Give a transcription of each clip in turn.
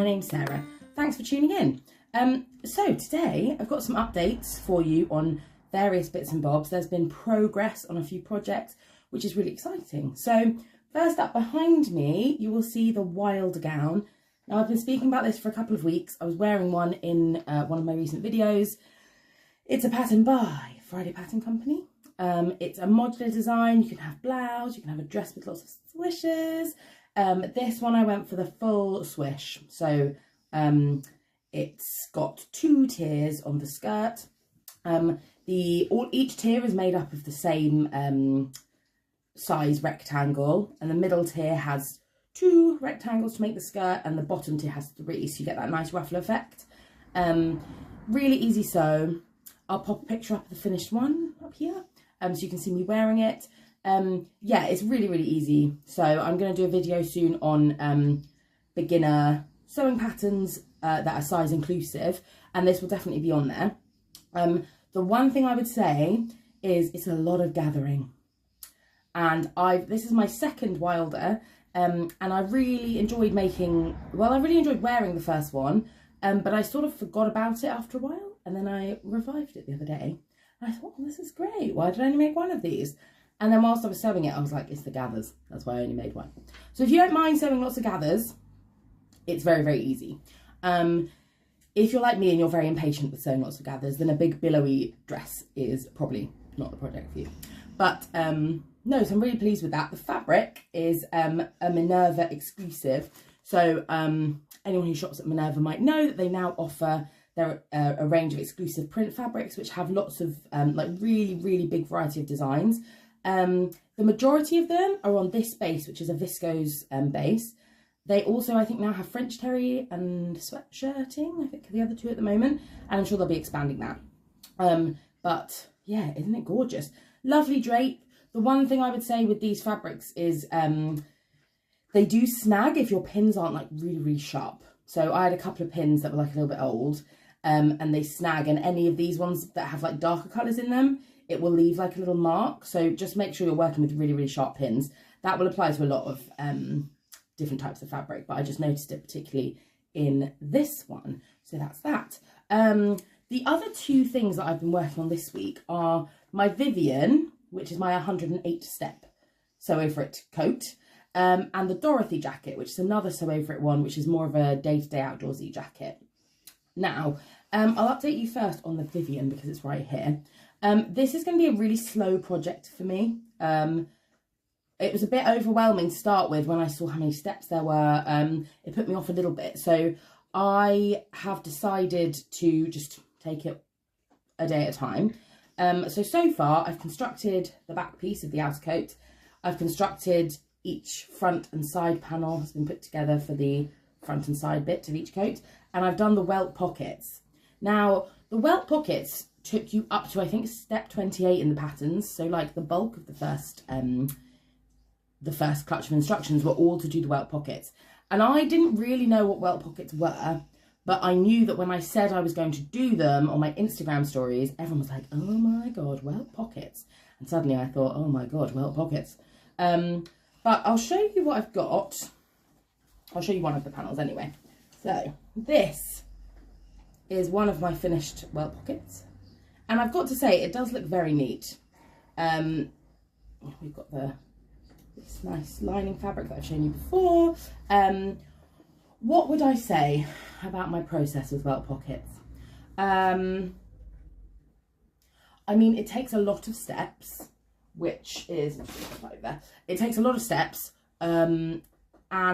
name's Sarah. Thanks for tuning in. So today I've got some updates for you on various bits and bobs. There's been progress on a few projects, which is really exciting. So first up behind me, you will see the wild gown. Now I've been speaking about this for a couple of weeks. I was wearing one in one of my recent videos. It's a pattern by Friday Pattern Company. It's a modular design. You can have blouse, you can have a dress with lots of swishes. This one I went for the full swish. So it's got 2 tiers on the skirt. Each tier is made up of the same size rectangle, and the middle tier has 2 rectangles to make the skirt, and the bottom tier has 3, so you get that nice ruffle effect. Really easy sew. I'll pop a picture up of the finished one up here, so you can see me wearing it. Yeah, it's really, really easy. So I'm going to do a video soon on beginner sewing patterns that are size inclusive, and this will definitely be on there. The one thing I would say is it's a lot of gathering, and this is my second Wilder, and I really enjoyed wearing the first one, but I sort of forgot about it after a while, and then I revived it the other day. And I thought, oh, this is great. Why did I only make one of these? And then whilst I was sewing it, I was like, it's the gathers. That's why I only made one. So if you don't mind sewing lots of gathers, it's very, very easy. If you're like me and you're very impatient with sewing lots of gathers, then a big billowy dress is probably not the project for you. But no, so I'm really pleased with that. The fabric is a Minerva exclusive. So anyone who shops at Minerva might know that they now offer a range of exclusive print fabrics, which have lots of like really, really big variety of designs. The majority of them are on this base, which is a viscose base. They also, I think, now have French terry and sweatshirting, I think, are the other 2 at the moment, and I'm sure they'll be expanding that. But yeah, isn't it gorgeous? Lovely drape. The one thing I would say with these fabrics is they do snag if your pins aren't like really, really sharp. So I had a couple of pins that were like a little bit old, and they snag, and any of these ones that have like darker colours in them, it will leave like a little mark. So just make sure you're working with really, really sharp pins. That will apply to a lot of different types of fabric, but I just noticed it particularly in this one. So that's that. The other 2 things that I've been working on this week are my Vivian, which is my 108 step sew over it coat, and the Dorothy jacket, which is another sew over it one, which is more of a day-to-day outdoorsy jacket. Now, I'll update you first on the Vivian because it's right here. This is going to be a really slow project for me. It was a bit overwhelming to start with when I saw how many steps there were. It put me off a little bit. So I have decided to just take it a day at a time. So far I've constructed the back piece of the outer coat. I've constructed each front and side panel has been put together for the front and side bit of each coat. And I've done the welt pockets. Now, the welt pockets took you up to, I think, step 28 in the patterns. So like the bulk of the first clutch of instructions were all to do the welt pockets. And I didn't really know what welt pockets were, but I knew that when I said I was going to do them on my Instagram stories, everyone was like, oh my God, welt pockets. And suddenly I thought, oh my God, welt pockets. But I'll show you what I've got. I'll show you one of the panels anyway. So this is one of my finished welt pockets. And I've got to say, it does look very neat. We've got this nice lining fabric that I've shown you before. What would I say about my process with welt pockets? I mean, it takes a lot of steps, which is right there. It takes a lot of steps, and I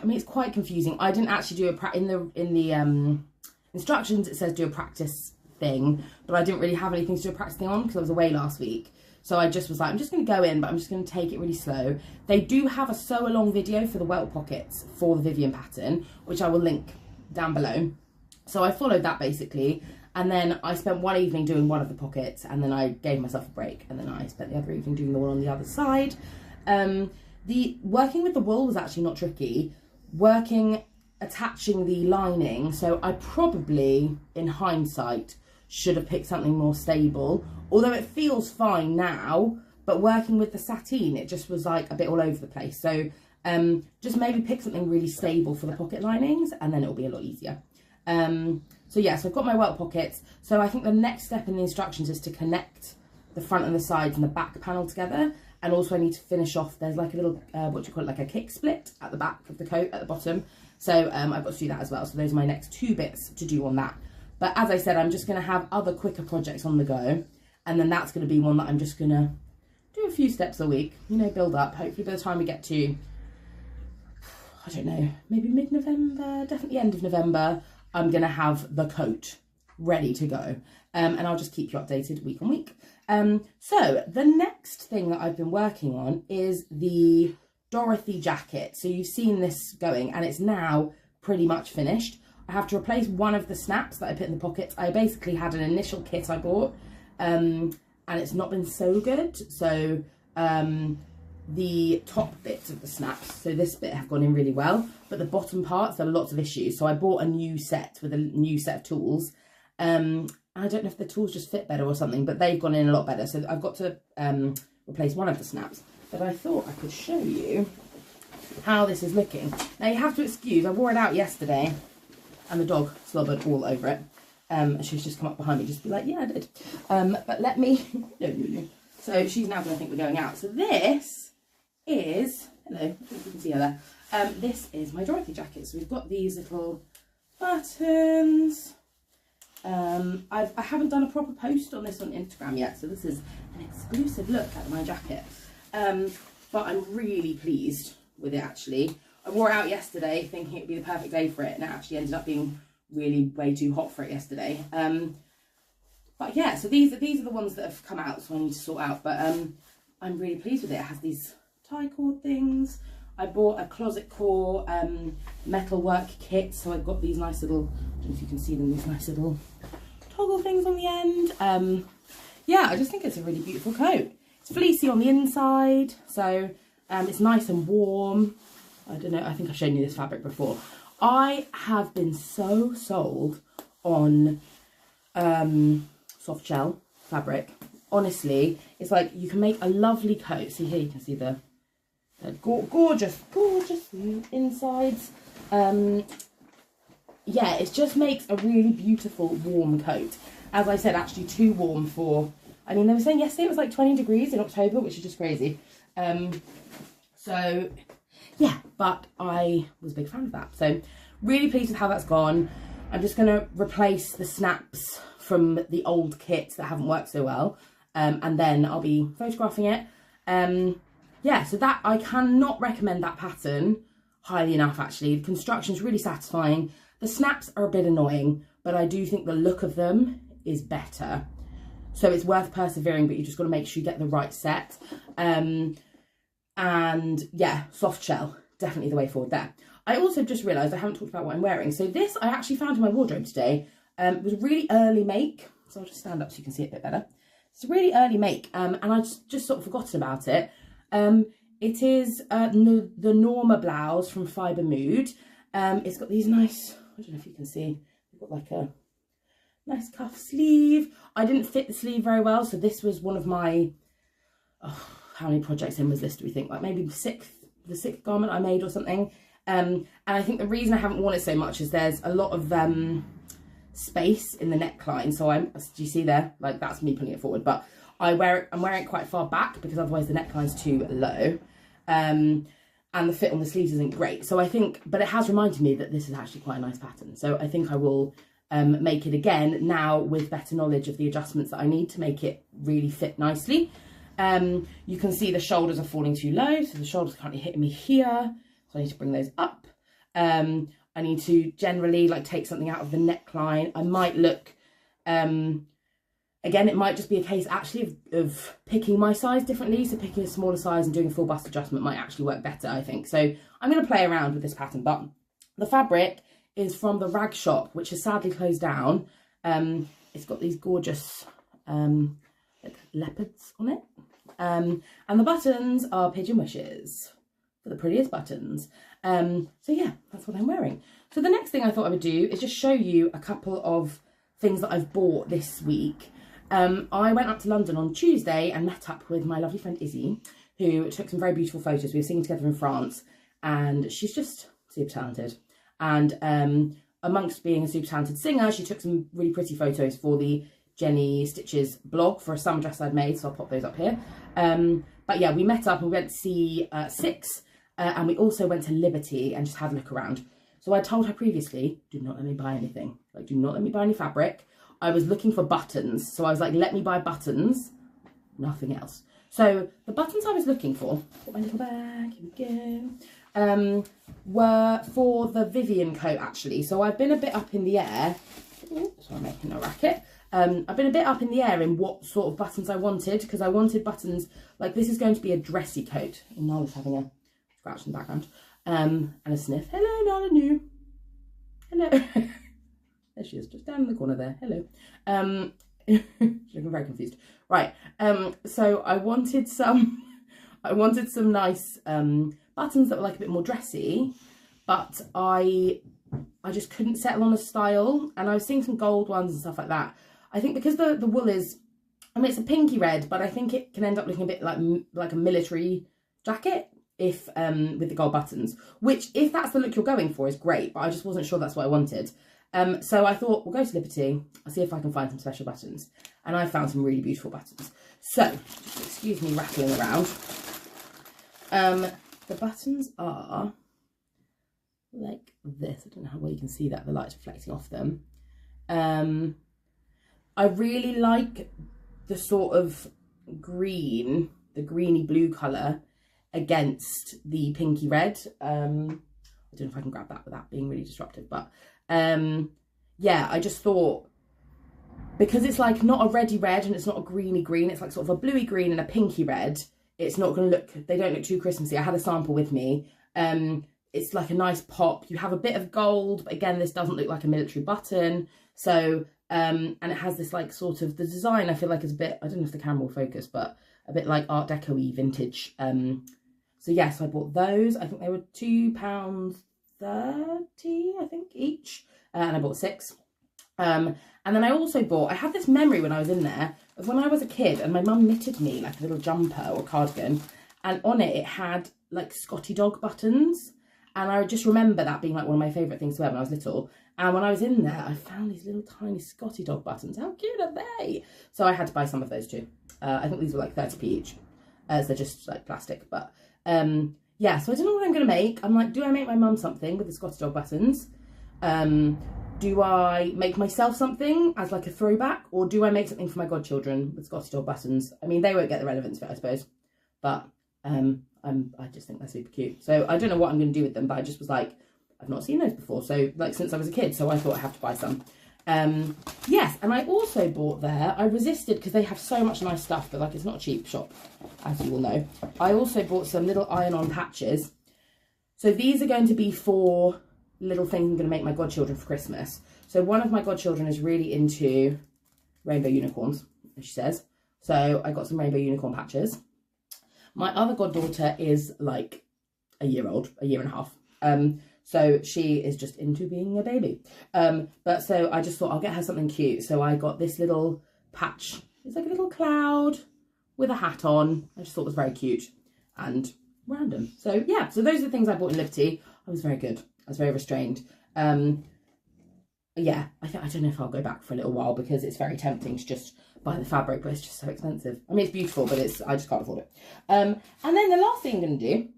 mean, it's quite confusing. I didn't actually do in the instructions. It says do a practice thing, but I didn't really have anything to do a practice thing on because I was away last week. So I just was like, I'm just going to go in, but I'm just going to take it really slow. They do have a sew along video for the welt pockets for the Vivian pattern, which I will link down below. So I followed that basically. And then I spent one evening doing one of the pockets, and then I gave myself a break. And then I spent the other evening doing the one on the other side. The working with the wool was actually not tricky. Attaching the lining. So I probably, in hindsight, should have picked something more stable, although it feels fine now, but working with the sateen, it just was like a bit all over the place. So Just maybe pick something really stable for the pocket linings, and then it'll be a lot easier. So yeah, so I've got my welt pockets. So I think the next step in the instructions is to connect the front and the sides and the back panel together. And also I need to finish off, there's like a little, what do you call it, like a kick split at the back of the coat at the bottom. So I've got to do that as well. So those are my next 2 bits to do on that. But as I said, I'm just going to have other quicker projects on the go. And then that's going to be one that I'm just going to do a few steps a week, you know, build up. Hopefully by the time we get to, I don't know, maybe mid-November, definitely end of November, I'm going to have the coat ready to go. And I'll just keep you updated week on week. So the next thing that I've been working on is the Dorothy jacket. So you've seen this going, and it's now pretty much finished. I have to replace one of the snaps that I put in the pockets. I basically had an initial kit I bought, and it's not been so good. So the top bits of the snaps, so this bit, have gone in really well, but the bottom parts, there are lots of issues. So I bought a new set with a new set of tools. I don't know if the tools just fit better or something, but they've gone in a lot better. So I've got to replace one of the snaps. But I thought I could show you how this is looking. Now you have to excuse, I wore it out yesterday and the dog slobbered all over it. She's just come up behind me just to be like, yeah, I did. But let me, no. So she's now going to think we're going out. So this is, hello, I don't know if you can see her there. This is my Dorothy jacket. So we've got these little buttons. I haven't done a proper post on this on Instagram yet, so this is an exclusive look at my jacket. But I'm really pleased with it actually. I wore it out yesterday thinking it'd be the perfect day for it, and it actually ended up being really way too hot for it yesterday. But yeah, so these are the ones that have come out, so I need to sort out. But I'm really pleased with it. It has these tie cord things. I bought a closet core metal work kit, so I've got these nice little, I don't know if you can see them, these nice little toggle things on the end. Yeah, I just think it's a really beautiful coat. It's fleecy on the inside, so it's nice and warm. I don't know, I think I've shown you this fabric before. I have been so sold on soft shell fabric. Honestly, it's like you can make a lovely coat. See here, you can see the gorgeous insides. Yeah, it just makes a really beautiful warm coat. As I said, actually too warm for, I mean, they were saying yesterday it was like 20 degrees in October, which is just crazy. So yeah, but I was a big fan of that. So really pleased with how that's gone. I'm just going to replace the snaps from the old kit that haven't worked so well. And then I'll be photographing it. Yeah, so that, I cannot recommend that pattern highly enough actually. The construction is really satisfying. The snaps are a bit annoying, but I do think the look of them is better. So it's worth persevering, but you just got to make sure you get the right set. And yeah, soft shell, definitely the way forward there. I also just realised I haven't talked about what I'm wearing. So this I actually found in my wardrobe today. It was a really early make, so I'll just stand up so you can see it a bit better. It's a really early make, and I just sort of forgotten about it. It is the Norma blouse from Fibre Mood. It's got these nice, I don't know if you can see, it's got like a nice cuff sleeve. I didn't fit the sleeve very well, so this was one of my, oh, how many projects in was this, do we think? Like maybe the sixth garment I made or something. And I think the reason I haven't worn it so much is there's a lot of space in the neckline. So do you see there? Like that's me pulling it forward, but I'm wearing it quite far back because otherwise the neckline's too low. And the fit on the sleeves isn't great. So I think, but it has reminded me that this is actually quite a nice pattern. So I think I will make it again now with better knowledge of the adjustments that I need to make it really fit nicely. You can see the shoulders are falling too low. So the shoulders are currently hitting me here. So I need to bring those up. I need to generally like take something out of the neckline. I might look, again, it might just be a case actually of picking my size differently. So picking a smaller size and doing a full bust adjustment might actually work better, I think. So I'm going to play around with this pattern, but the fabric is from the Rag Shop, which has sadly closed down. It's got these gorgeous like leopards on it. And the buttons are pigeon wishes for the prettiest buttons. So yeah, that's what I'm wearing. So the next thing I thought I would do is just show you a couple of things that I've bought this week. I went up to London on Tuesday and met up with my lovely friend Izzy, who took some very beautiful photos. We were singing together in France, and she's just super talented. And amongst being a super talented singer, she took some really pretty photos for the Jenny Stitches blog for a summer dress I'd made, so I'll pop those up here. But yeah, we met up and we went to see Six, and we also went to Liberty and just had a look around. So I told her previously, do not let me buy anything. Like, do not let me buy any fabric. I was looking for buttons, so I was like, let me buy buttons, nothing else. So the buttons I was looking for, put my little bag, here we go, were for the Vivian coat actually. So I've been a bit up in the air. Ooh, so I'm making a racket. I've been a bit up in the air in what sort of buttons I wanted, because I wanted buttons, like this is going to be a dressy coat. And Nala's having a scratch in the background, and a sniff. Hello, Nala New. Hello. There she is, just down in the corner there. Hello. She's looking very confused. Right. So I wanted some nice buttons that were like a bit more dressy, but I just couldn't settle on a style, and I was seeing some gold ones and stuff like that. I think because the wool is, I mean, it's a pinky red, but I think it can end up looking a bit like a military jacket if with the gold buttons, which if that's the look you're going for is great, but I just wasn't sure that's what I wanted. So I thought, we'll go to Liberty, I'll see if I can find some special buttons. And I found some really beautiful buttons. So, just excuse me rattling around. The buttons are like this. I don't know how well you can see that, the light's reflecting off them. I really like the sort of green, the greeny blue colour against the pinky red. I don't know if I can grab that without being really disruptive, but yeah, I just thought, because it's like not a reddy red and it's not a greeny green, it's like sort of a bluey green and a pinky red, it's not going to look, they don't look too Christmassy. I had a sample with me. It's like a nice pop. You have a bit of gold, but again, this doesn't look like a military button. So, and it has this like sort of, the design I feel like is a bit, I don't know if the camera will focus, but a bit like Art Deco-y vintage. So yes, I bought those. I think they were £2.30, I think, each. And I bought 6. And then I also bought, I had this memory when I was in there of when I was a kid and my mum knitted me like a little jumper or cardigan, and on it had like Scotty dog buttons. And I just remember that being like one of my favourite things to wear when I was little. And when I was in there, I found these little tiny Scotty dog buttons. How cute are they? So I had to buy some of those too. I think these were like 30p each, as they're just like plastic. But yeah, so I don't know what I'm going to make. I'm like, do I make my mum something with the Scotty dog buttons? Do I make myself something as like a throwback, or do I make something for my godchildren with Scotty dog buttons? I mean, they won't get the relevance of it, I suppose, but I just think they're super cute. So I don't know what I'm going to do with them, but I just was like, I've not seen those before, so like since I was a kid, so I thought I have to buy some. Yes, and I also bought there, I resisted because they have so much nice stuff, but like it's not a cheap shop, as you will know. I also bought some little iron-on patches. So these are going to be for little things I'm going to make my godchildren for Christmas. So one of my godchildren is really into rainbow unicorns, as she says. So I got some rainbow unicorn patches. My other goddaughter is like a year old, a year and a half. So she is just into being a baby. But so I just thought I'll get her something cute. So I got this little patch. It's like a little cloud with a hat on. I just thought it was very cute and random. So yeah, so those are the things I bought in Liberty. I was very good. I was very restrained. Yeah, I don't know if I'll go back for a little while because it's very tempting to just buy the fabric, but it's just so expensive. I mean, it's beautiful, but I just can't afford it. And then the last thing I'm going to do,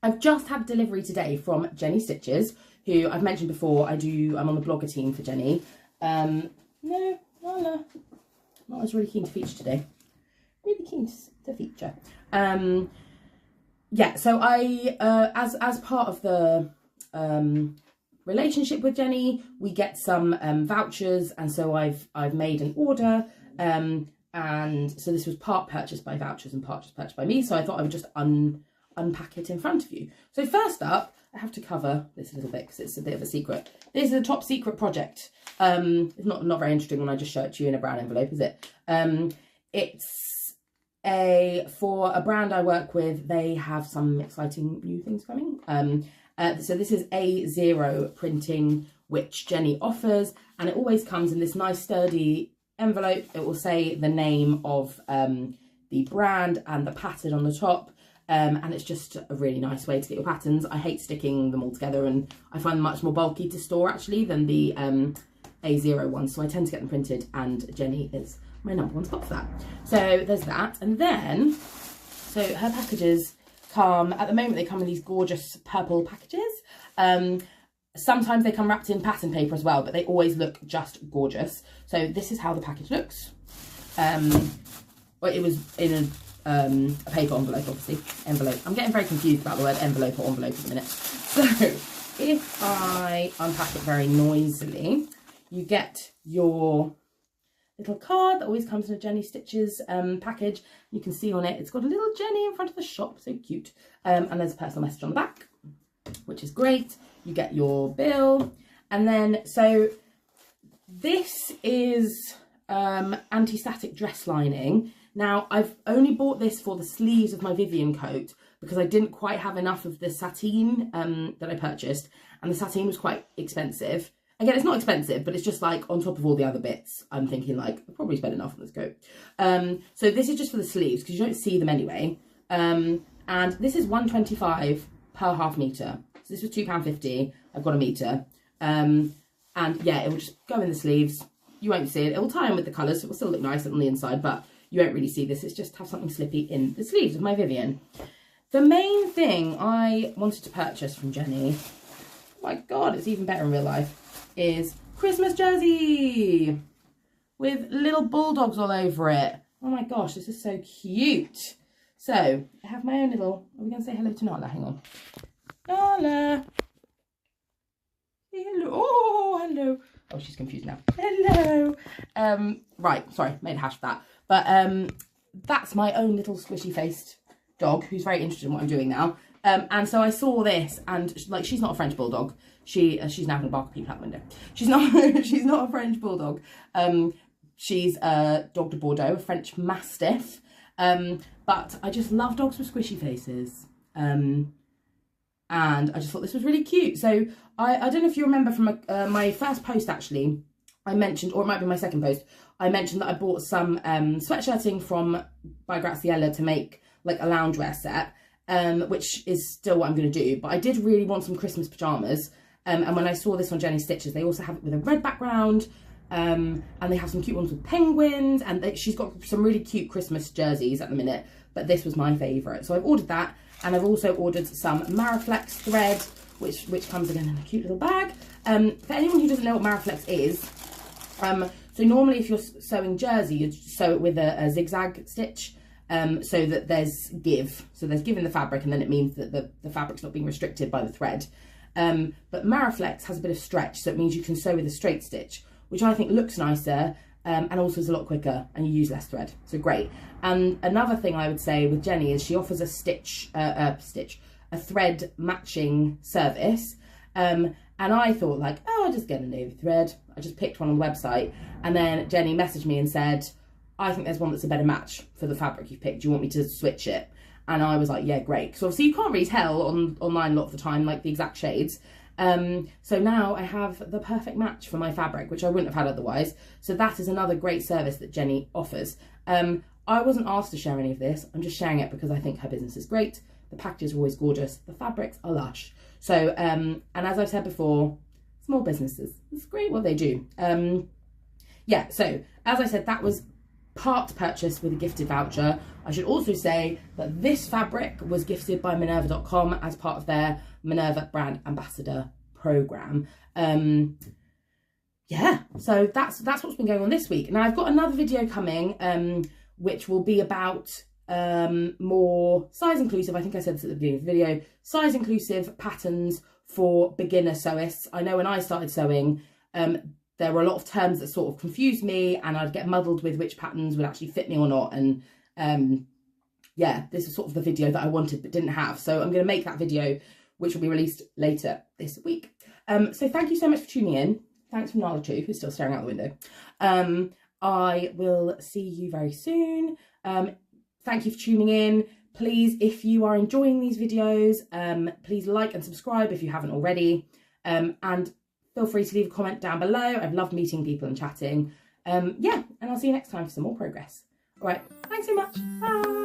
I've just had delivery today from Jenny Stitches, who I've mentioned before. I'm on the blogger team for Jenny. No, I was really keen to feature today. Really keen to feature. Yeah, so I, as part of the relationship with Jenny, we get some vouchers, and so I've made an order, and so this was part purchased by vouchers and part just purchased by me, so I thought I would just unpack it in front of you. So first up, I have to cover this a little bit because it's a bit of a secret. This is a top secret project. It's not very interesting when I just show it to you in a brown envelope, is it? It's for a brand I work with. They have some exciting new things coming. So this is A0 printing, which Jenny offers, and it always comes in this nice sturdy envelope. It will say the name of the brand and the pattern on the top. And it's just a really nice way to get your patterns. I hate sticking them all together, and I find them much more bulky to store actually than the A0 ones, so I tend to get them printed, and Jenny is my #1 spot for that. So there's that. And then, so her packages come, at the moment they come in these gorgeous purple packages. Sometimes they come wrapped in pattern paper as well, but they always look just gorgeous. So this is how the package looks. Well, it was in a paper envelope, obviously. Envelope. I'm getting very confused about the word envelope or envelope at the minute. So if I unpack it very noisily, you get your little card that always comes in a Jenny Stitches package. You can see on it, it's got a little Jenny in front of the shop, so cute. And there's a personal message on the back, which is great. You get your bill, and then, so this is anti-static dress lining. Now, I've only bought this for the sleeves of my Vivian coat because I didn't quite have enough of the sateen that I purchased, and the sateen was quite expensive. Again, it's not expensive, but it's just like on top of all the other bits. I'm thinking like, I've probably spent enough on this coat. So this is just for the sleeves because you don't see them anyway. And this is £1.25 per half metre. So this was £2.50. I've got a metre. And yeah, it will just go in the sleeves. You won't see it. It will tie in with the colours, so it will still look nice on the inside, but you won't really see this. It's just have something slippy in the sleeves of my Vivian. The main thing I wanted to purchase from Jenny, oh my God, it's even better in real life, is Christmas jersey with little bulldogs all over it. Oh my gosh, this is so cute. So I have my own little, are we going to say hello to Nala? Hang on. Nala. Say hello. Oh, hello. Oh, she's confused now. Hello. Right, sorry, made a hash of that. But that's my own little squishy faced dog who's very interested in what I'm doing now. And so I saw this, and like, she's not a French bulldog. She's now going to bark at people out the window. She's not a French bulldog. She's a dog de Bordeaux, a French mastiff. But I just love dogs with squishy faces. And I just thought this was really cute. So I don't know if you remember from my first post, actually, I mentioned, or it might be my second post, I mentioned that I bought some sweatshirting by Graziella to make like a loungewear set, which is still what I'm going to do. But I did really want some Christmas pyjamas. And when I saw this on Jenny Stitches, they also have it with a red background. And they have some cute ones with penguins. And she's got some really cute Christmas jerseys at the minute. But this was my favourite. So I've ordered that. And I've also ordered some Maraflex thread, which comes again in a cute little bag. For anyone who doesn't know what Maraflex is, so normally if you're sewing jersey, you sew it with a zigzag stitch, so that there's give. So there's give in the fabric, and then it means that the fabric's not being restricted by the thread. But Maraflex has a bit of stretch, so it means you can sew with a straight stitch, which I think looks nicer, and also is a lot quicker, and you use less thread. So great. And another thing I would say with Jenny is she offers a thread matching service. And I thought like, oh, I'll just get a navy thread. I just picked one on the website, and then Jenny messaged me and said, I think there's one that's a better match for the fabric you've picked. Do you want me to switch it? And I was like, yeah, great. So obviously you can't really tell online a lot of the time, like the exact shades. So now I have the perfect match for my fabric, which I wouldn't have had otherwise. So that is another great service that Jenny offers. I wasn't asked to share any of this. I'm just sharing it because I think her business is great. The packages are always gorgeous. The fabrics are lush. So, and as I've said before, small businesses, it's great what they do. Yeah, so as I said, that was part purchase with a gifted voucher. I should also say that this fabric was gifted by Minerva.com as part of their Minerva brand ambassador program. Yeah, so that's what's been going on this week. Now I've got another video coming, which will be about more size inclusive, I think I said this at the beginning of the video, size inclusive patterns for beginner sewists. I know when I started sewing, there were a lot of terms that sort of confused me, and I'd get muddled with which patterns would actually fit me or not. And yeah, this is sort of the video that I wanted but didn't have. So I'm going to make that video, which will be released later this week. So thank you so much for tuning in. Thanks from Nala too, who's still staring out the window. I will see you very soon. Thank you for tuning in. Please, if you are enjoying these videos, please like and subscribe if you haven't already. And feel free to leave a comment down below. I've loved meeting people and chatting. Yeah, and I'll see you next time for some more progress. All right, thanks so much. Bye.